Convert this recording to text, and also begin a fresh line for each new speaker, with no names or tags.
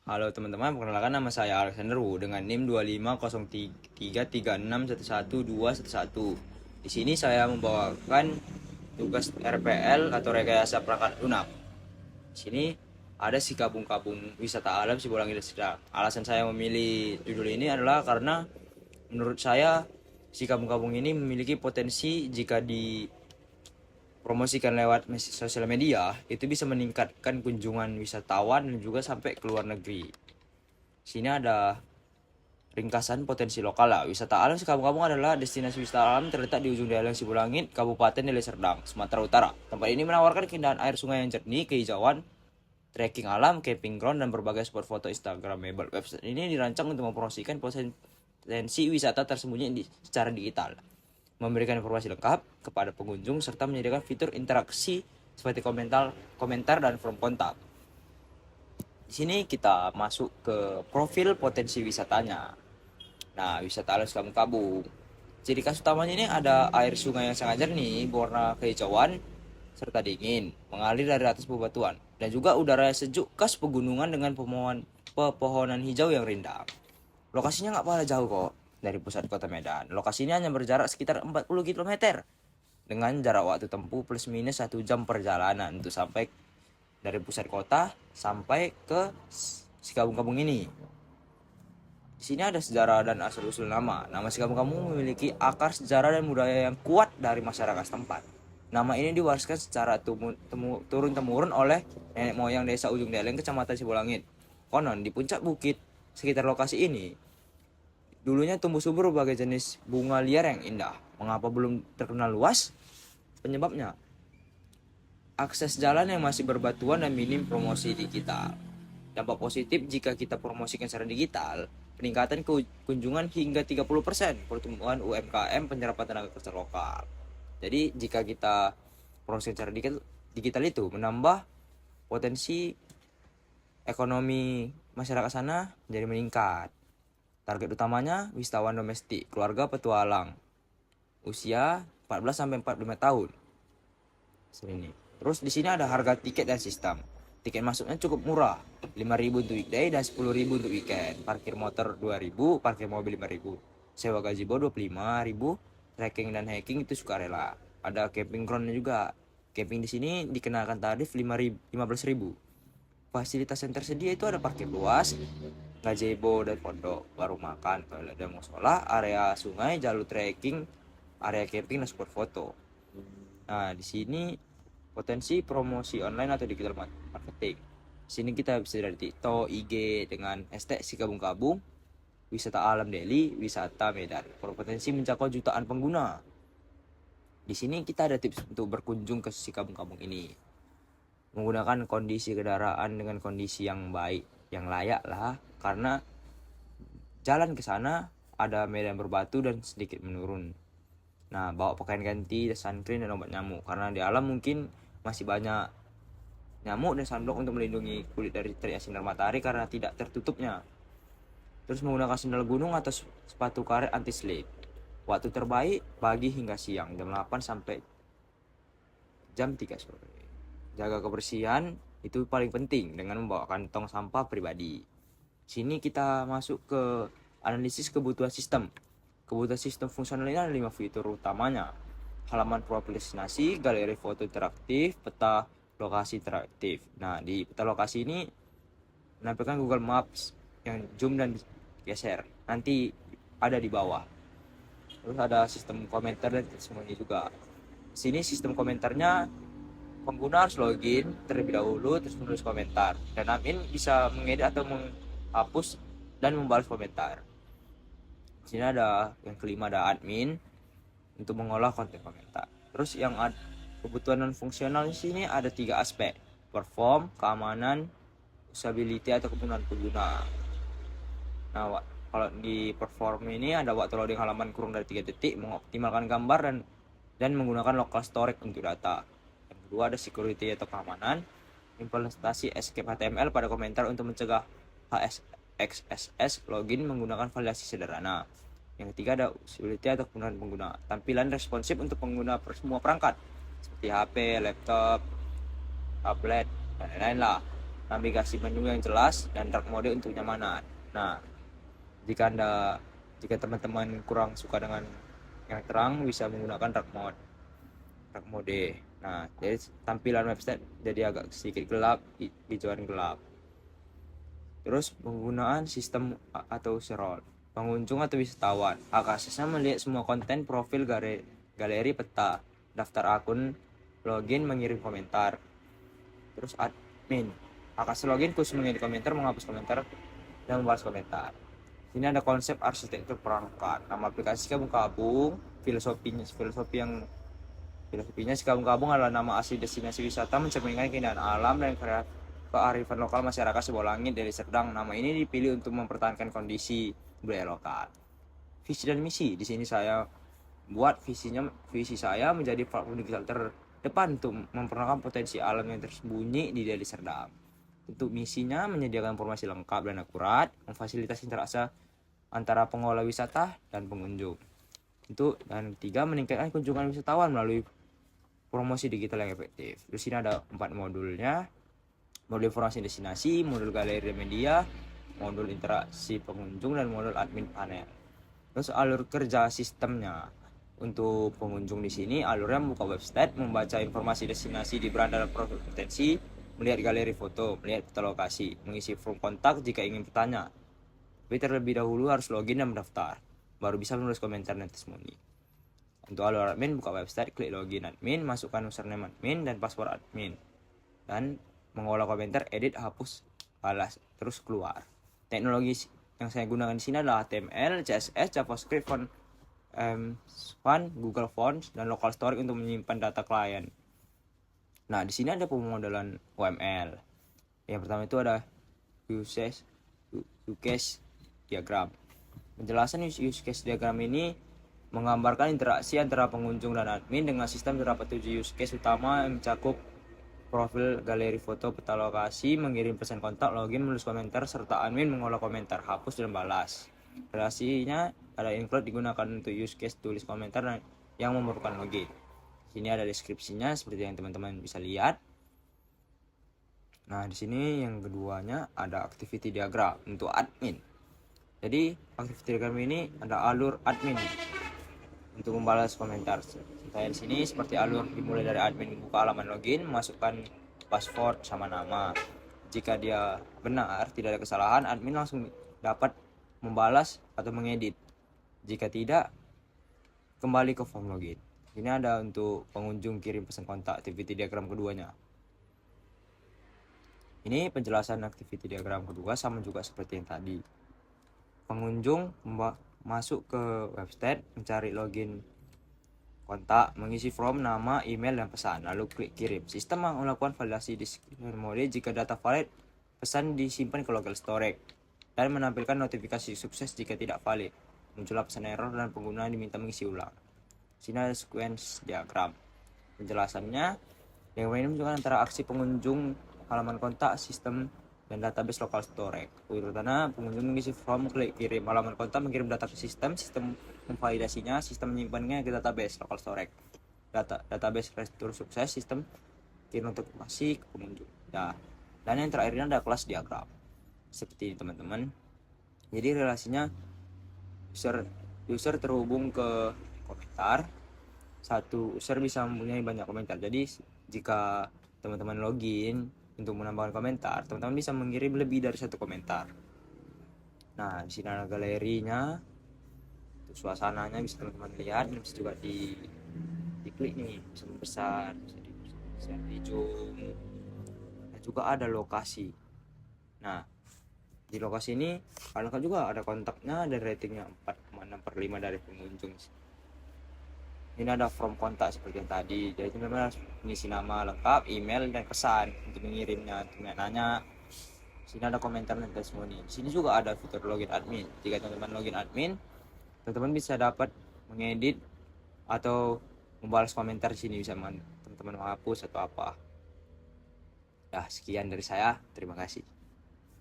Halo teman-teman, perkenalkan nama saya Alexander Wu dengan NIM 250336112111. Di sini saya membawakan tugas RPL atau rekayasa perangkat lunak. Di sini ada si kabung-kabung wisata alam Sibolangit dan Sedang. Alasan saya memilih judul ini adalah karena menurut saya si kabung-kabung ini memiliki potensi jika dipromosikan lewat sosial media itu bisa meningkatkan kunjungan wisatawan dan juga sampai ke luar negeri. Sini ada ringkasan potensi lokal lah. Wisata alam Sekabung-Kabung adalah destinasi wisata alam terletak di ujung daerah Sibolangit, Kabupaten Deli Serdang, Sumatera Utara. Tempat ini menawarkan keindahan air sungai yang jernih, kehijauan, trekking alam, camping ground, dan berbagai spot foto Instagramable. Website ini dirancang untuk mempromosikan potensi wisata tersembunyi secara digital, memberikan informasi lengkap kepada pengunjung, serta menyediakan fitur interaksi seperti komentar dan form kontak. Di sini kita masuk ke profil potensi wisatanya. Nah, wisata alam Kabung-Kabung. Ciri khas utamanya ini ada air sungai yang sangat jernih, berwarna kehijauan, serta dingin, mengalir dari atas bebatuan. Dan juga udara sejuk khas pegunungan dengan pepohonan hijau yang rindang. Lokasinya nggak pada jauh kok dari pusat kota Medan. Lokasi ini hanya berjarak sekitar 40 km. Dengan jarak waktu tempuh plus minus 1 jam perjalanan untuk sampai dari pusat kota sampai ke si kabung-kabung ini. Di sini ada sejarah dan asal-usul nama. Nama si kabung-kabung memiliki akar sejarah dan budaya yang kuat dari masyarakat setempat. Nama ini diwariskan secara turun-temurun oleh nenek moyang desa Ujung Deleng, Kecamatan Sibolangit. Konon di puncak bukit sekitar lokasi ini dulunya tumbuh subur berbagai jenis bunga liar yang indah. Mengapa belum terkenal luas? Penyebabnya akses jalan yang masih berbatuan dan minim promosi digital. Dampak positif jika kita promosikan secara digital, peningkatan kunjungan hingga 30%, pertumbuhan UMKM, penyerapan tenaga kerja lokal. Jadi jika kita promosikan secara digital itu menambah potensi ekonomi masyarakat sana jadi meningkat. Target utamanya wisatawan domestik, keluarga petualang, usia 14 sampai 45 tahun. Sini. Terus di sini ada harga tiket dan sistem. Tiket masuknya cukup murah, 5.000 untuk weekday dan 10.000 untuk weekend. Parkir motor 2.000, parkir mobil 5.000. Sewa gazebo 25.000, trekking dan hiking itu sukarela. Ada camping groundnya juga. Camping di sini dikenakan tarif 15.000. Fasilitas yang tersedia itu ada parkir luas, gazebo dan pondok, warung makan, toilet dan musola, area sungai, jalur trekking, area camping dan spot foto. Nah, di sini potensi promosi online atau digital marketing. Di sini kita bisa dari TikTok, IG dengan hashtag si kabung-kabung, wisata alam Deli, wisata Medan. Berpotensi mencapai jutaan pengguna. Di sini kita ada tips untuk berkunjung ke si kabung-kabung ini. Menggunakan kondisi kendaraan dengan kondisi yang baik, yang layak lah, karena jalan ke sana ada medan berbatu dan sedikit menurun. Nah, bawa pakaian ganti, sunscreen dan obat nyamuk, karena di alam mungkin masih banyak nyamuk dan sunblock untuk melindungi kulit dari terik sinar matahari karena tidak tertutupnya. Terus menggunakan sandal gunung atau sepatu karet anti slip. Waktu terbaik pagi hingga siang, jam 8 sampai jam 3 sore. Jaga kebersihan itu paling penting dengan membawa kantong sampah pribadi. Sini kita masuk ke analisis kebutuhan sistem. Kebutuhan sistem fungsional ini ada 5 fitur utamanya. Halaman profil destinasi, galeri foto interaktif, peta lokasi interaktif. Nah, di peta lokasi ini menampilkan Google Maps yang zoom dan geser. Nanti ada di bawah. Terus ada sistem komentar dan semuanya juga. Sini sistem komentarnya pengguna harus login terlebih dahulu terus menulis komentar. Dan admin bisa mengedit atau menghapus dan membalas komentar. Di sini ada yang kelima, ada admin untuk mengolah konten komentar. Terus yang kebutuhan non fungsional di sini ada 3 aspek: perform, keamanan, usability atau kebutuhan pengguna. Nah, kalau di perform ini ada waktu loading halaman kurang dari 3 detik, mengoptimalkan gambar dan menggunakan local storage untuk data. Yang kedua ada security atau keamanan, implementasi escape HTML pada komentar untuk mencegah XSS login menggunakan validasi sederhana. Yang ketiga ada usability atau kegunaan pengguna, tampilan responsif untuk pengguna semua perangkat seperti HP, laptop, tablet, dan lain-lain lah. navigasi menu yang jelas, dan dark mode untuk kenyamanan. Nah, jika teman-teman kurang suka dengan yang terang, bisa menggunakan dark mode. Nah, jadi tampilan website jadi agak sedikit gelap, hijauan gelap. Terus penggunaan sistem atau scroll. Pengunjung atau wisatawan hak aksesnya melihat semua konten, profil, galeri, peta, daftar akun, login, mengirim komentar. Terus admin hak akses login khusus mengirim komentar, menghapus komentar, dan membalas komentar. Sini ada konsep arsitektur perangkat. Nama aplikasi kabung-kabung. Filosofinya si kabung-kabung adalah nama asli destinasi wisata mencerminkan keindahan alam dan kearifan lokal masyarakat sebuah langit dari Serdang. Nama ini dipilih untuk mempertahankan kondisi budaya lokal. Visi dan misi. Di sini saya buat visi saya menjadi platform digital terdepan untuk memperkenalkan potensi alam yang tersembunyi di Deli Serdang. Untuk misinya menyediakan informasi lengkap dan akurat, memfasilitasi interaksi antara pengelola wisata dan pengunjung. Dan 3, meningkatkan kunjungan wisatawan melalui promosi digital yang efektif. Di sini ada 4 modulnya. Modul informasi destinasi, modul galeri media, modul interaksi pengunjung, dan modul admin panel. Terus alur kerja sistemnya. Untuk pengunjung di sini alurnya membuka website, membaca informasi destinasi di beranda dan profil potensi, melihat galeri foto, melihat peta lokasi, mengisi form kontak jika ingin bertanya. Tapi terlebih dahulu harus login dan mendaftar, baru bisa menulis komentar dan testimoni. Untuk alur admin, buka website, klik login admin, masukkan username admin dan password admin, dan mengolah komentar, edit, hapus, balas, terus keluar. Teknologi yang saya gunakan di sini adalah HTML, CSS, JavaScript, Google Fonts, dan local storage untuk menyimpan data klien. Nah, di sini ada pemodelan UML. Yang pertama itu ada use case diagram. Penjelasan use case diagram ini menggambarkan interaksi antara pengunjung dan admin dengan sistem terdapat 7 use case utama yang mencakup profil, galeri foto, peta lokasi, mengirim pesan kontak, login, menulis komentar, serta admin mengolah komentar, hapus, dan balas. Relasinya ada include digunakan untuk use case tulis komentar yang memerlukan login. Sini ada deskripsinya seperti yang teman-teman bisa lihat. Nah, di sini yang keduanya ada activity diagram untuk admin. Jadi, activity diagram ini ada alur admin untuk membalas komentar. Saya di sini seperti alur dimulai dari admin membuka halaman login, masukkan password sama nama. Jika dia benar, tidak ada kesalahan, admin langsung dapat membalas atau mengedit. Jika tidak, kembali ke form login. Ini ada untuk pengunjung kirim pesan kontak, activity diagram keduanya. Ini penjelasan activity diagram kedua sama juga seperti yang tadi. Pengunjung masuk ke website, mencari login kontak, mengisi form, nama, email, dan pesan, lalu klik kirim. Sistem melakukan validasi di mode. Jika data valid, pesan disimpan ke local storage dan menampilkan notifikasi sukses jika tidak valid. Muncullah pesan error dan pengguna diminta mengisi ulang. Sini ada sequence diagram. Penjelasannya, yang ini menunjukkan antara aksi pengunjung, halaman kontak, sistem, dan database local storage. Urutannya, pengunjung mengisi form, klik kirim. Halaman kontak mengirim data ke sistem memvalidasinya, sistem menyimpannya ke database local storage. Database restore sukses, sistem kirim notifikasi ke pengunjung. Nah, dan yang terakhirnya ada kelas diagram. Seperti ini teman-teman. Jadi relasinya user terhubung ke komentar. Satu user bisa mempunyai banyak komentar. Jadi jika teman-teman login untuk menambahkan komentar, teman-teman bisa mengirim lebih dari satu komentar. Nah, di sini ada galerinya. Untuk suasananya bisa teman-teman lihat, bisa juga diklik nih, bisa membesar, bisa di zoom. Dan juga ada lokasi. Nah, di lokasi ini kalian juga ada kontaknya dan ratingnya 4,6/5 dari pengunjung. Ini ada form kontak seperti yang tadi. Jadi teman-teman harus mengisi nama lengkap, email, dan pesan untuk mengirimnya, untuk nanya. Sini ada komentar dan testimoni. Sini juga ada fitur login admin. Jika teman-teman login admin, teman-teman bisa dapat mengedit atau membalas komentar di sini, bisa teman-teman menghapus atau apa. Sekian dari saya. Terima kasih.